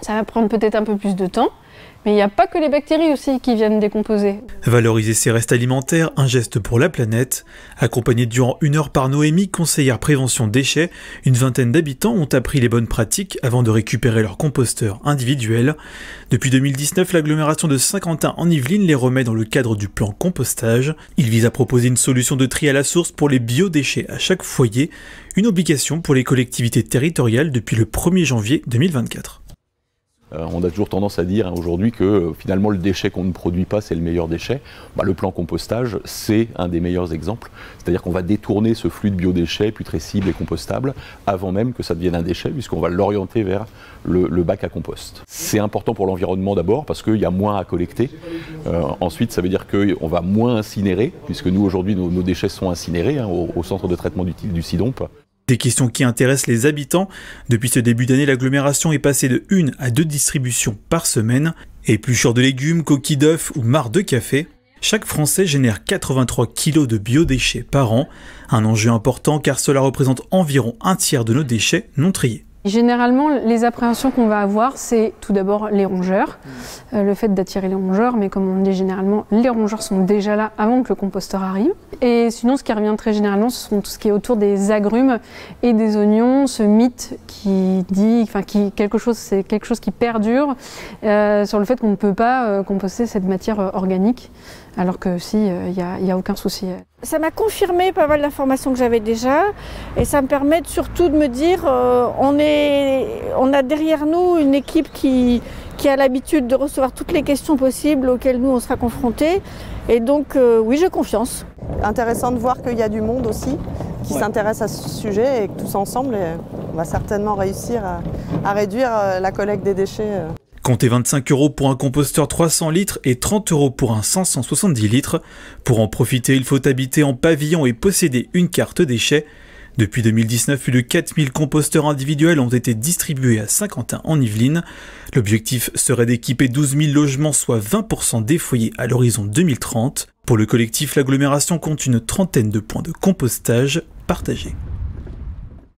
Ça va prendre peut-être un peu plus de temps. Mais il n'y a pas que les bactéries aussi qui viennent décomposer. Valoriser ses restes alimentaires, un geste pour la planète. Accompagnée durant 1 heure par Noémie, conseillère prévention déchets, une vingtaine d'habitants ont appris les bonnes pratiques avant de récupérer leur composteur individuel. Depuis 2019, l'agglomération de Saint-Quentin en Yvelines les remet dans le cadre du plan compostage. Il vise à proposer une solution de tri à la source pour les biodéchets à chaque foyer, une obligation pour les collectivités territoriales depuis le 1er janvier 2024. On a toujours tendance à dire aujourd'hui que finalement le déchet qu'on ne produit pas c'est le meilleur déchet. Le plan compostage c'est un des meilleurs exemples. C'est-à-dire qu'on va détourner ce flux de biodéchets putrescibles et compostables avant même que ça devienne un déchet puisqu'on va l'orienter vers le bac à compost. C'est important pour l'environnement d'abord parce qu'il y a moins à collecter. Ensuite ça veut dire qu'on va moins incinérer puisque nous aujourd'hui nos déchets sont incinérés au centre de traitement du Sidomp. Des questions qui intéressent les habitants. Depuis ce début d'année, l'agglomération est passée de 1 à 2 distributions par semaine. Épluchures de légumes, coquilles d'œufs ou marcs de café. Chaque Français génère 83 kg de biodéchets par an. Un enjeu important car cela représente environ un tiers de nos déchets non triés. Généralement, les appréhensions qu'on va avoir, c'est tout d'abord les rongeurs, le fait d'attirer les rongeurs, mais comme on dit généralement, les rongeurs sont déjà là avant que le composteur arrive. Et sinon, ce qui revient très généralement, ce sont tout ce qui est autour des agrumes et des oignons, ce mythe qui dit, c'est quelque chose qui perdure sur le fait qu'on ne peut pas composter cette matière organique, alors que si, y a aucun souci. Ça m'a confirmé pas mal d'informations que j'avais déjà et ça me permet surtout de me dire on a derrière nous une équipe qui a l'habitude de recevoir toutes les questions possibles auxquelles nous on sera confrontés et donc oui j'ai confiance. Intéressant de voir qu'il y a du monde aussi qui s'intéresse à ce sujet et que tous ensemble on va certainement réussir à réduire la collecte des déchets. Comptez 25 € pour un composteur 300 litres et 30 € pour un 570 litres. Pour en profiter, il faut habiter en pavillon et posséder une carte déchets. Depuis 2019, plus de 4000 composteurs individuels ont été distribués à Saint-Quentin en Yvelines. L'objectif serait d'équiper 12 000 logements, soit 20% des foyers à l'horizon 2030. Pour le collectif, l'agglomération compte une trentaine de points de compostage partagés.